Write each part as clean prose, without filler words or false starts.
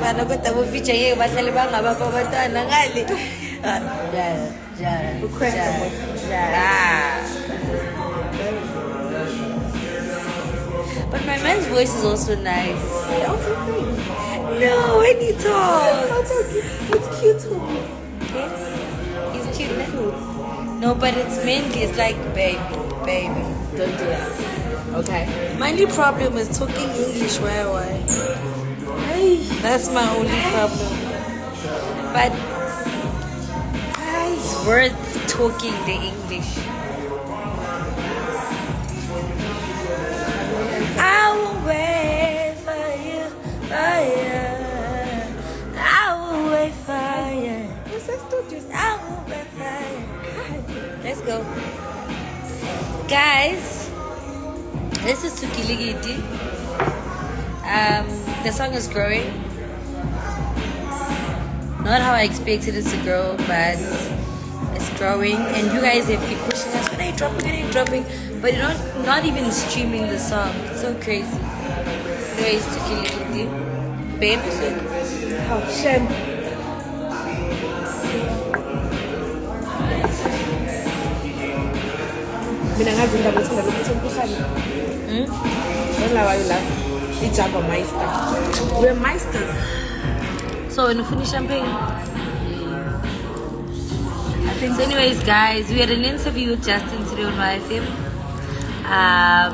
bafana kodwa bofeature ngeke bahlale bangabapha abantwana ngale. But my man's voice is also nice. No, when he talks. It's cute too. Okay? He's cute, no? No, but it's mainly, it's like, baby. Don't do that. Okay. My only problem is talking English. Why? That's my only problem. But it's worth talking the English. I will wait for you. I will wait for you. I will wait for you. Let's go. Guys, this is Tukiligiti. The song is growing. Not how I expected it to grow, but it's growing. And you guys have been pushing us. When are you dropping? But you're not even streaming the song. It's so crazy. Anyways, Tukiligiti. Babe, Oh, shame. Mina ngazi indaba ethanda lokuthi umkhuhlane. Ngelawa yila. Ijaba Meister. We're Meisters. So when you finish champagne. So anyways, guys, we had an interview with Justin today on YFM.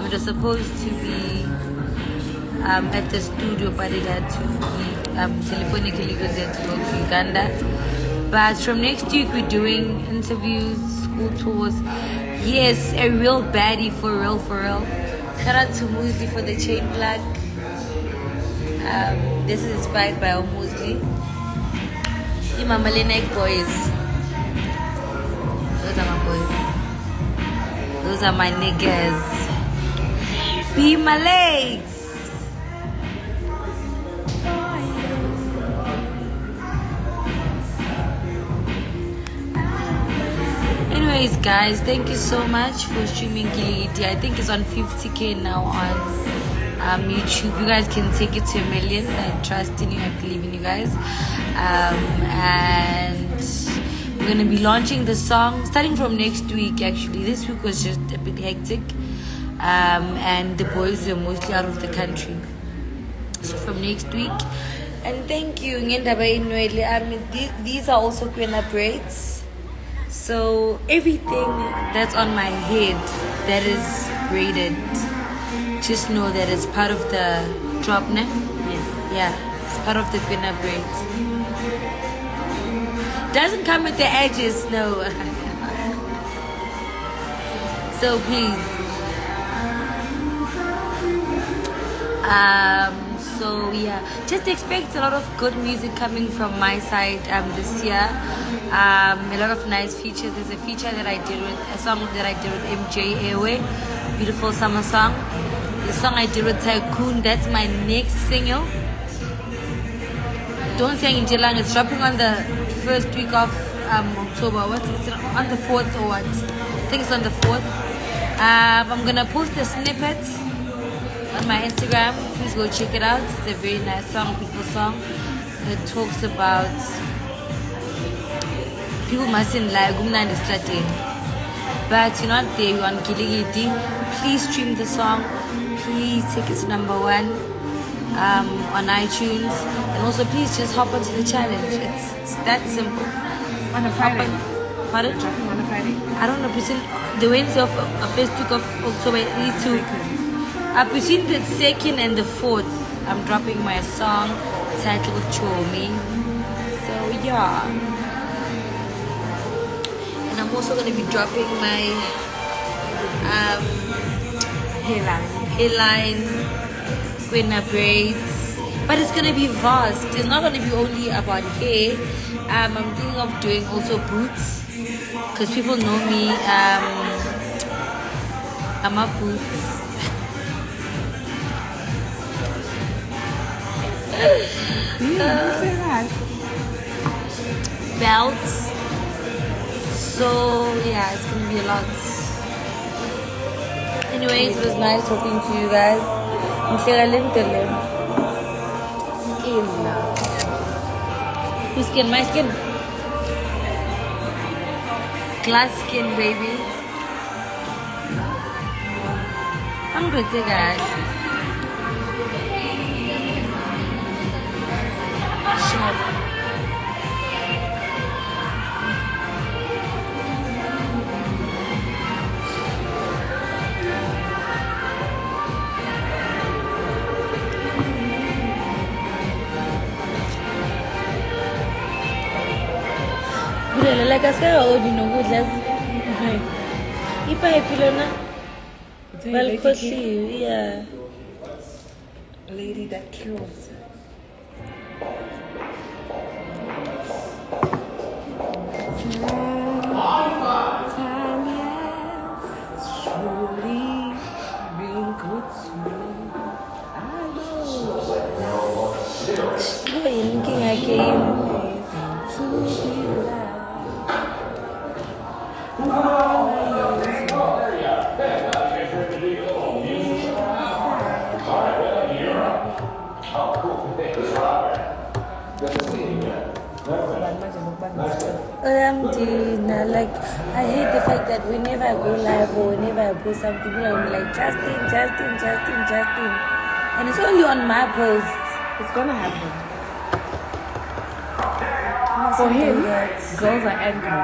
It was supposed to be at the studio, but it had to be telephonically because they had to go to Uganda. But from next week, we're doing interviews, school tours. Yes, a real baddie, for real. Shout out to Muesli for the chain plug. This is inspired by our Muesli. The Mamalenek boys. Those are my boys. Those are my niggas. Be my legs. Anyways, guys, thank you so much for streaming Kiligiti. I think it's on 50K now on YouTube. You guys can take it to 1 million. I trust in you. I believe in you guys. And we're gonna be launching the song starting from next week. Actually, this week was just a bit hectic, and the boys are mostly out of the country. So from next week. And thank you. These are also Kwena braids. So everything that's on my head that is braided, just know that it's part of the drop, ne? Yes. Yeah, it's part of the Kwena braids. Doesn't come with the edges, no. So please. So yeah, just expect a lot of good music coming from my side this year. A lot of nice features. There's a feature that I did with a song that I did with MJ Airway, beautiful summer song. The song I did with Tycoon, that's my next single. Don't Sing in Jilang, it's dropping on the first week of October. What's it, on the 4th or what? I think it's on the 4th. I'm gonna post a snippet on my Instagram. Please go check it out. It's a very nice song, beautiful song. It talks about people mustn't lie, Gumnandi strategy. But you're not there, you're on Kiligiti. Please stream the song. Please take it to #1 on iTunes. And also please just hop onto the challenge. It's that simple. On a Friday. Pardon? On a Friday. I don't know, between the Wednesday of first week of October, these two. Between the 2nd and the 4th, I'm dropping my song titled Chomi. So yeah. And I'm also gonna be dropping my hairline Kwena braids. But it's gonna be vast. It's not gonna be only about hair. I'm thinking of doing also boots. Because people know me, I'm a boots. Belts. So yeah, it's gonna be a lot. Anyways, it was nice talking to you guys. Skin. Whose skin? My skin. Glass skin, baby. I'm good, guys. Sure. Like I said, oh, you know, good less. If I pilona, well, costly, yeah. Lady that kills. Time has surely been good to me. I know. You're looking again. To be loved. Like, I hate the fact that whenever I go live or whenever I post something, people are like, Justin. And it's only on my posts. It's gonna happen. For him, girls are angry.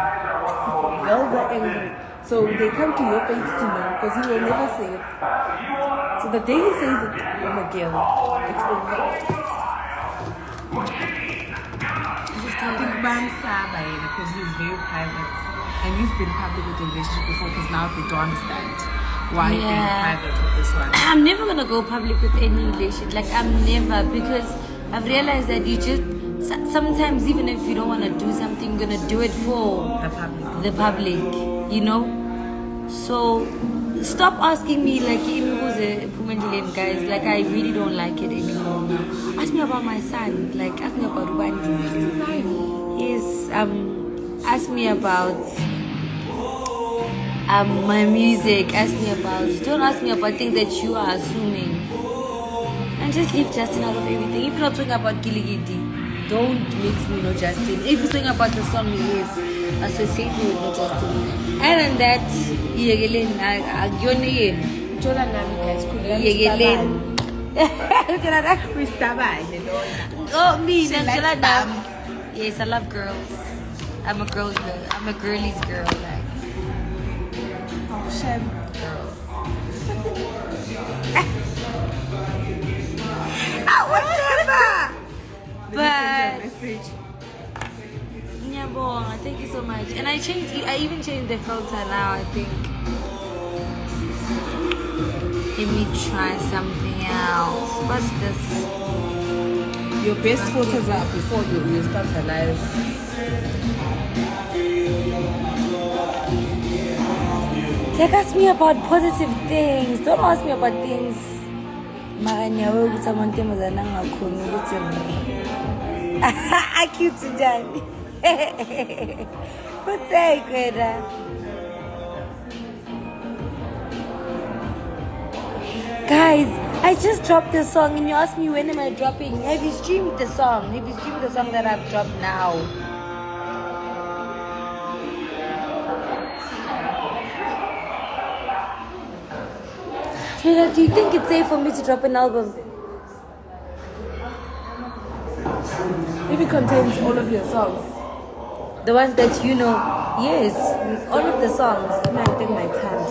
Girls are angry. So they come to your face to know because he will never say it. So the day he says it, I'm a girl. It's over. I think Bam Saba because he's very private. And you've been public with the relationship before because now they don't understand why you're being private with this one. I'm never gonna go public with any relationship. Like, I'm never, because I've realized that you just sometimes, even if you don't want to do something, you're gonna do it for the public, you know. So stop asking me like who's a Pumandilian guys. Like, I really don't like it anymore now. Ask me about my son. Like, ask me about Rwanda. Yes. Ask me about my music. Ask me about. Don't ask me about things that you are assuming. And just leave Justin out of everything. If you're not talking about Giligidi, don't mix me no Justin. If you're talking about the song, yes, associate me with no Justin. And then that, Yegelen, Agyonin. Jola Nami guys, Yegelen. Oh, me, yes, I love girls. I'm a girl. I'm a girly's girl. Like, whatever. But yeah, thank you so much. And I even changed the filter now. I think. Let me try something else. What's this? Your best photos are before you start her live. Like, ask me about positive things. Don't ask me about things. Cute Johnny. What's that? Guys, I just dropped the song and you asked me when am I dropping. Have you streamed the song? Have you streamed the song that I've dropped now? Do you think it's safe for me to drop an album? If it contains all of your songs. The ones that you know? Yes, all of the songs. I think my hand.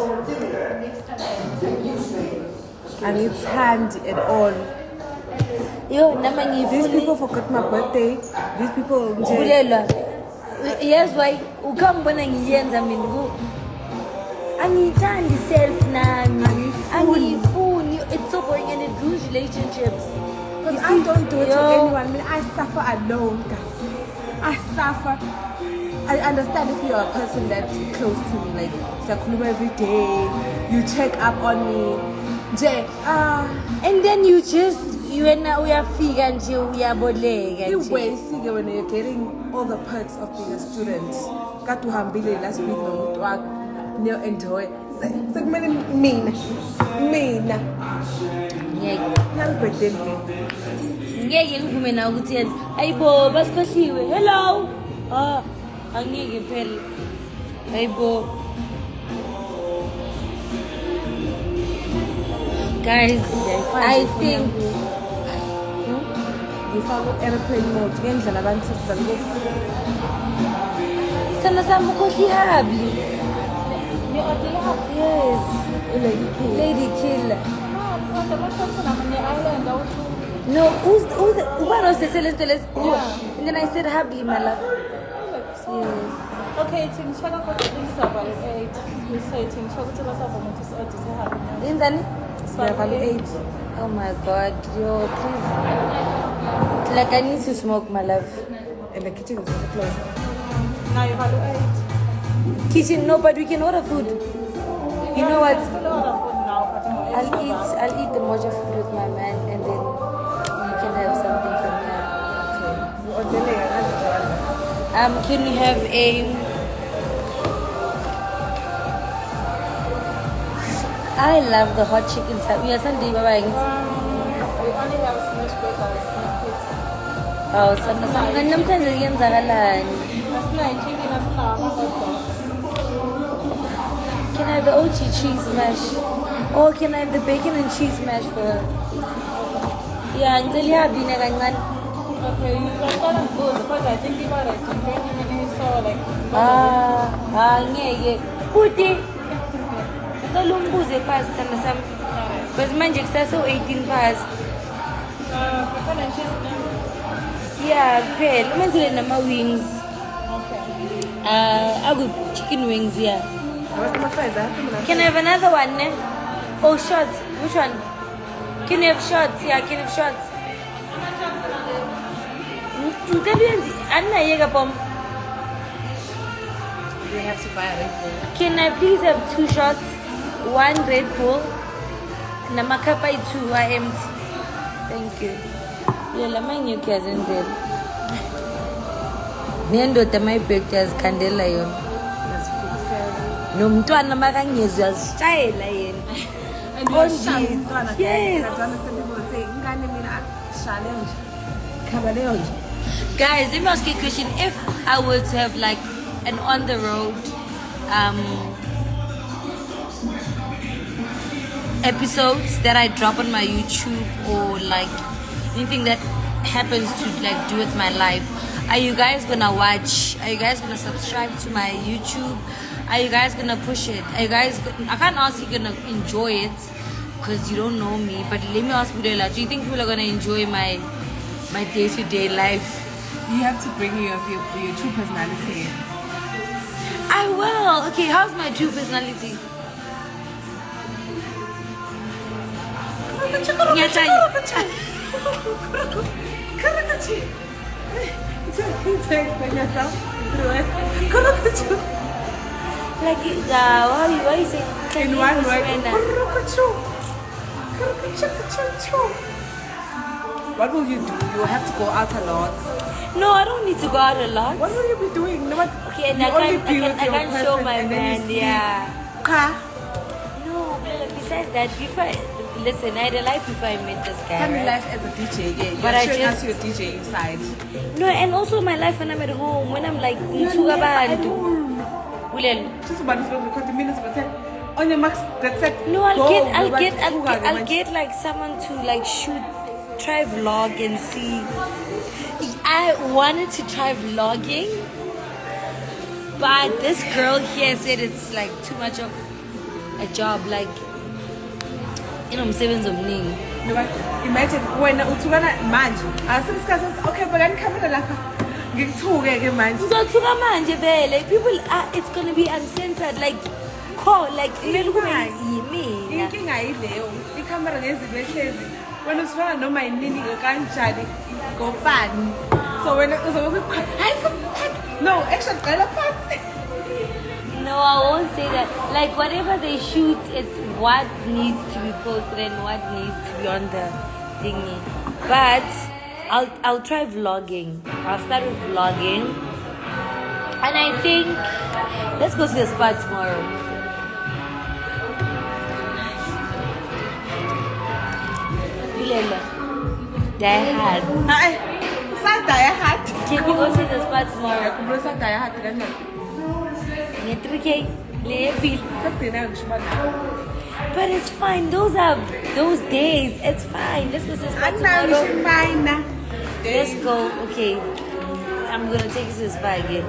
And it's hand and all. These people forgot my birthday. These people. Yes, why? Angithandi self nami. Angifuni. It's so boring and it ruins relationships. Because I don't do it to anyone. I mean, I suffer alone, guys. I suffer. I understand if you're a person that's close to me, like Sakuluma every day, you check up on me. And then you and now we are fig and we are bodega. You way see when you're getting all the perks of being a student. Got to hambile last week no work. No enjoy. It's like mean. ngeke ngivume nawe ukuthi yenze hayibo basikhohliwe hello angeke phela hayibo guys I think ngifaka airplane mode ngendlela abantu sesizalikofu sana sami ukhohlihabli yes lady killer no ubani oseselesiteles and then I said habli my love yes okay ngishaka kodwa ngizaba 8 ngisayithi ngishaka ukuthi basavuma ukuthi siode sehabi inzani level 8 oh my god yo please like I need to smoke my love and the kitchen is also closed now you have 8 kitchen no but we can order food you know what now I'll eat the moja food with my man and then we can have something from here can we have a I love the hot chicken side. We are Sunday, bye. we only have smash burgers smash pizza Oh, sana namhlanje kuyenzakalani? asinayo chicken asinayo ama-hotdog Can I have the OG cheese smash? Oh, can I have the bacon and cheese smash for her? Yeah, ngicela ihabine kancane. okay you can call us good because I think about it in 20 minutes so like Ngeke. Futhi ngicela umbuze past sana sami. Because manje kusase 18 past. bacon and cheese Yeah, phela umenzele nama wings. okay Aku chicken wings, yeah. abasema-fries Can I have another one, ne? Oh, shots. Which one? Can you have shots? Yeah, can you have shots? we have to buy a Red Bull Can I please have 2 shots? 1 Red Bull. Namakapa 2 are empty. Thank you. Yeah, la manye kuyazenzela. Nendoda mayibhekhe yazikhandela yona. Nomntwana makangezwe azishayela yena. and Oh, uyashaya jeez. umntwana Yes. kazana people say ingane mina shale nje khaba leyo nje Guys, let me ask you a question. If I were to have like an on the road episodes that I drop on my YouTube or like anything that happens to like do with my life, are you guys gonna watch? Are you guys gonna subscribe to my YouTube? Are you guys gonna push it? Are you guys? I can't ask you gonna enjoy it because you don't know me. But let me ask you, Budela, do you think people are gonna enjoy my day-to-day life? you have to bring your true personality in. I will. Okay, how's my true personality? Explain yourself through it. Like, why you say? In one word. What will you do? You will have to go out a lot. No, I don't need to go out a lot. What will you be doing? No, what? Okay, and you I only can't, be I with can't, I your can't show person my and then you man. sleep. Yeah. Car. No, but besides that, listen, I had a life before I met this guy. Tell me Right? life as a DJ. Yeah, you're But I showing just- us your DJing side. No, and also my life when I'm at home, when I'm like, You're never at home. Ulelo. Just about this record the minutes, but on your max, that's it. No, Go, I'll nobody get fuga, like someone to like shoot, try vlog and see. I wanted to try vlogging, but this girl here said it's like too much of a job. Like, you know, sevens of name. No, but imagine when uthukana manje. Asisikhathi okay, bhekani camera lapha. Ngikuthuke ke manje. Ngizothuka manje vele. People are, it's gonna be uncensored. Like, call like vele kube yimina. Inkinga ayileyo. Icamera ngezinto ehlezi. Wena usifana noma yinini kanjani ngobani. So when uzobe no, actually qala phansi. No, I won't say that. Like, whatever they shoot, it's what needs to be posted and what needs to be on the thingy. But I'll try vlogging. I'll start with vlogging. And I think let's go to the spa tomorrow. Ilela. Die Hard. Sadaya hat. Can you go to the spot tomorrow? Kumbula sadaya hat kanjani? Nge-3K, le-bill. Sagcina ngishibona. But it's fine. Those are those days. It's fine. Let's go to the spot Anayo tomorrow. ngishibona. Let's go. Okay. I'm gonna take you to the spa again.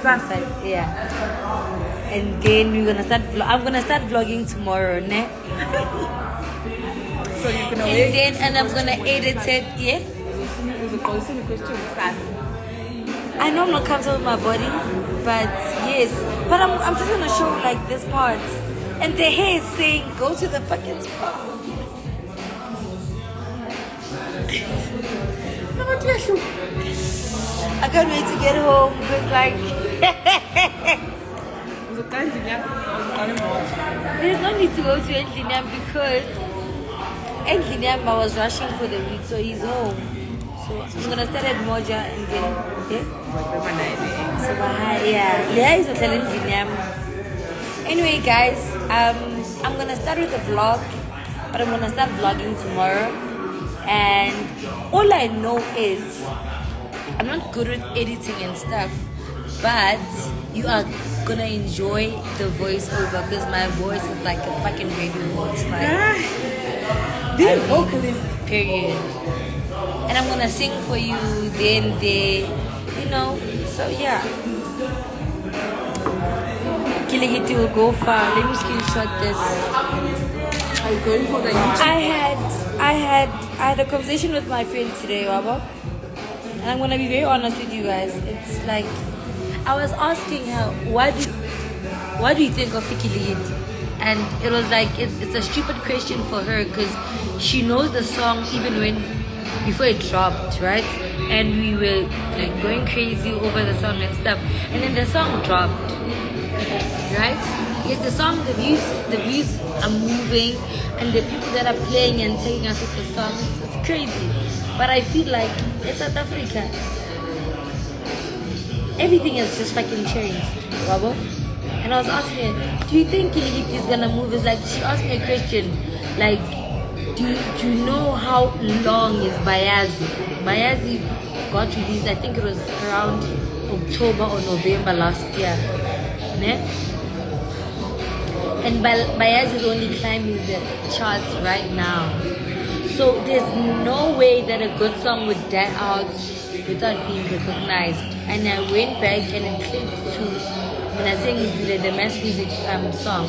Sasa. Yeah. And then we're gonna start. I'm gonna start vlogging tomorrow, ne? So you're gonna And wait. then I'm gonna edit it. Yeah. Uzogqokisa question sasa. I know I'm not comfortable with my body, but yes. But I'm just gonna show like this part. And the hair is saying, go to the fucking spa. I can't wait to get home because like there's no need to go to Endliniam because Endliniam I was rushing for the week, so he's home. So I'm gonna start at Moja and then so yeah. Leah is hotel Endliniam. Anyway guys, I'm gonna start with a vlog, but I'm gonna start vlogging tomorrow. And all I know is I'm not good with editing and stuff, but you are gonna enjoy the voiceover because my voice is like a fucking radio voice, like The vocalist. period. And I'm gonna sing for you then they, you know. So yeah. Kiligiti will go far. Let me screenshot this. Are you going for the YouTube? I had a conversation with my friend today, Wabo. And I'm gonna be very honest with you guys. It's like I was asking her, why do you think of Fikiligiti? And it was like it's a stupid question for her because she knows the song even before it dropped, right? And we were like going crazy over the song and stuff. And then the song dropped, right? Yes, the song, the views are moving, and the people that are playing and taking us with the song, it's crazy. But I feel like it's South Africa. Everything has just fucking changed, Wabo. And I was asking her, do you think Kiligiti is gonna move? It's like she asked me a question, like, do you know how long is Bayazi? Bayazi got released, I think it was around October or November last year. Ne? And Bayazi is only climbing the charts right now. So there's no way that a good song would die out without being recognized. And I went back and I clicked to when I sang the Mass Music song.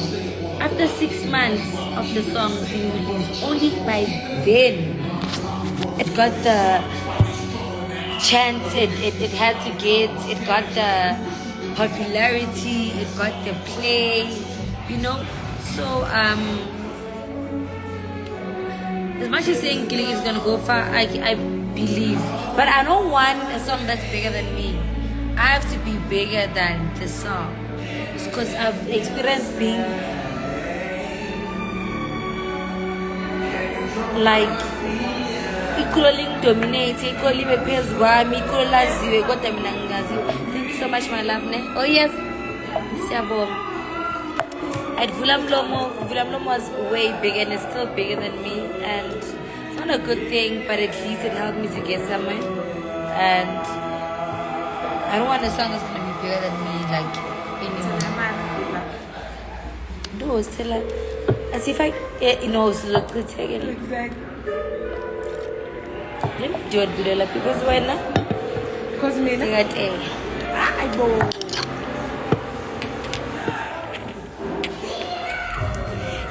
After 6 months of the song being released, only by then it got the chance it had to get, it got the popularity, it got the play, you know. So as much as saying Killing is gonna go far, I believe, but I don't want a song that's bigger than me. I have to be bigger than the song because I've experienced being like equally dominated, equally phezu kwami, equally laziwe kodwa mina ngingaziwa. Thank you so much my love ne. Oh yes, siyabonga. At Vula Mlomo was way bigger and it's still bigger than me, and it's not a good thing, but at least it helped me to get somewhere. And I don't want a song that's gonna be bigger than me, like anymore. No, still like as if I so look Exactly. let me do it below like because when Because me, I got I go.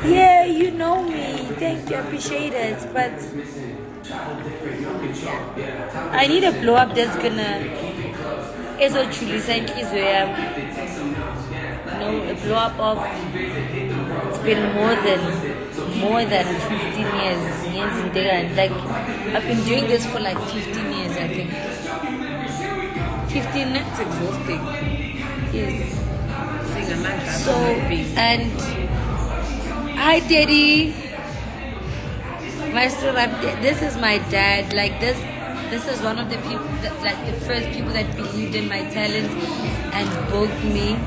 yeah, you know me. Thank you, I appreciate it. But I need a blow up that's gonna truly thank Israel. A blow up of it's been more than 15 years. Like I've been doing this for like 15 years, I think. 15. It's exhausting. Yes. Sing a man. So and hi Daddy. My story, this is my dad. Like this is one of the people that, like the first people that believed in my talent and booked me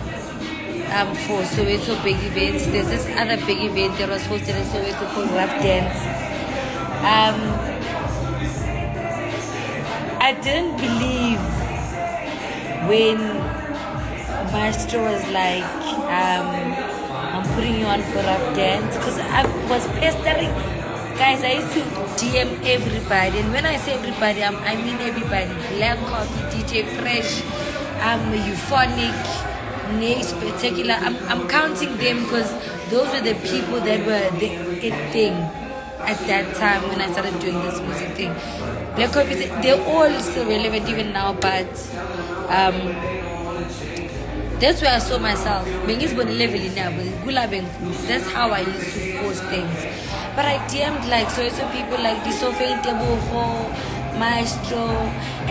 for Soweto big events. There's this other big event that was hosted in Soweto called Rap Dance. I didn't believe when Maestro was like, I'm putting you on for rap dance, because I was pestering. Guys, I used to DM everybody, and when I say everybody, I mean everybody. Black Coffee, DJ Fresh, Euphonic, Nay Spectacular. I'm counting them because those were the people that were the it thing at that time when I started doing this music thing. Black Coffee, they're all still relevant even now, but that's where I saw myself. That's how I used to post things. But I DM'd like so people like Disofe Teboho, Maestro,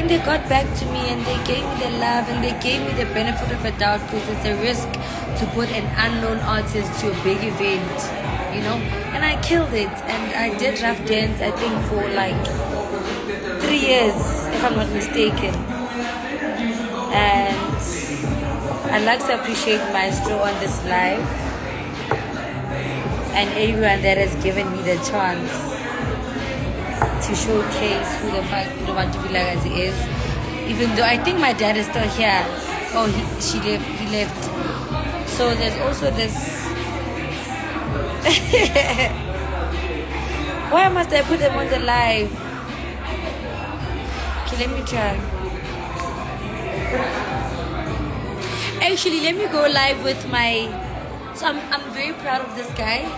and they got back to me and they gave me the love and they gave me the benefit of a doubt, because it's a risk to put an unknown artist to a big event, you know. And I killed it, and I did Rough Dance I think for like 3 years, if I'm not mistaken. And I'd like to appreciate Maestro on this live and everyone that has given me the chance to showcase who the fuck Lubantu Vilakazi is. Even though I think my dad is still here. Oh, he left. So there's also this. Why must I put them on the live? Okay, let me try. Actually, let me go live with my. So I'm very proud of this guy.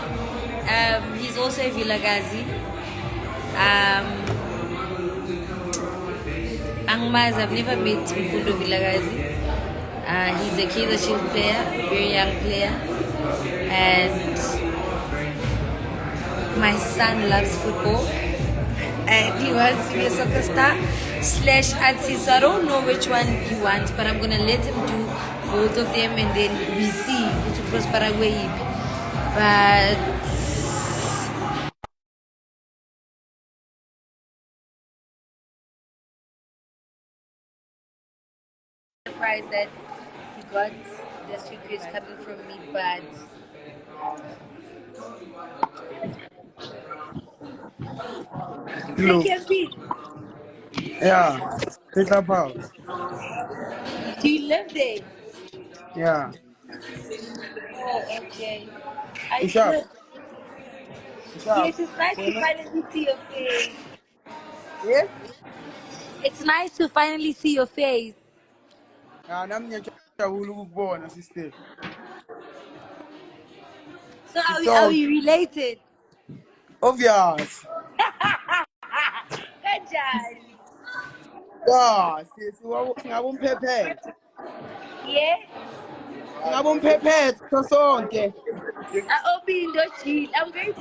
He's also a Vilakazi. Angmaz, I've never met Mfundo Vilakazi. He's a Kaizer Chiefs player, very young player, and my son loves football, and he wants to be a soccer star / artist. So I don't know which one he wants, but I'm gonna let him do both of them, and then we see which was Paraguay. But surprised that he got this request coming from me, but Hello. KMP, Yeah. Clubhouse. do you live there? Yeah. Oh, okay. I Ishap. could. Ishap. Yes, it's nice to Wena. finally see your face. Yeah. It's nice to finally see your face. Yeah. Namnya chawulu ukubona sister. So are Isol. we related? Obvious. Kanjani? Yeah. Singabumpephethe. Yeah? Singabumpephethe sonke. Obi Indochil. I'm very,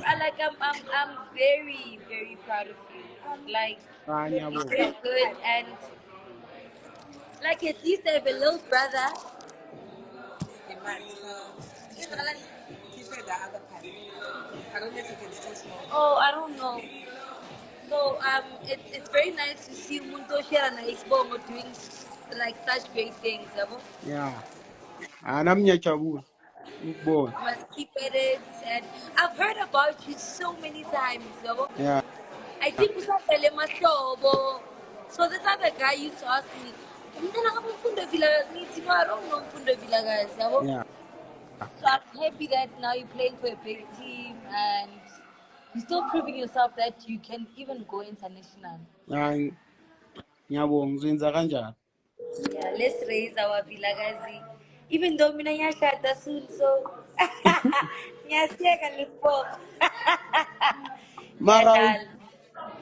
very proud of you. Like, Ah, you're nyabo. very good, and like at least I have a little brother. Oh, I don't know. So it's very nice to see Muntu Shera and Isbongo doing like such great things. Yabo. Yeah. Ah, namnya chawulu ukubona. You must keep at it, and I've heard about you so many times. Yabo. Yeah. I think usapele mahlobo. So this other guy used to ask me, "Mntana ka Mfundo Vilakazi?" Ngithi, "No, I don't know Mfundo Vilakazi." Yabo. Yeah. So I'm happy that now you're playing for a big team and you're still proving yourself that you can even go international. Ah, nyabo ngizenza kanjani? Yeah, let's raise our Vilakazi. Even though mina ngiyashada soon, so ngiyasiyeka nesport. Mara Ngiyadlala.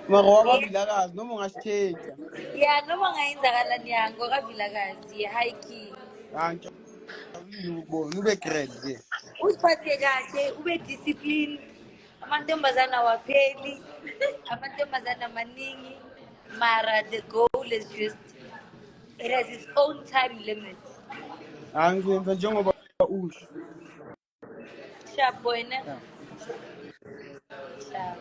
mara Yeah, wabavilakazi noma ungasitshentsha. yeah, noma ngayenzakala niyango kaVilakazi, high key. Ah, ngijabulile ukubona. Ube great nje. Uziphathe kahle, ube discipline. Amantombazana awapheli, amantombazana maningi. Mara the goal is just, it has its own time limit. Ah, ngizenza njengoba usho. Sharp boy, ne? Yeah. Sharp.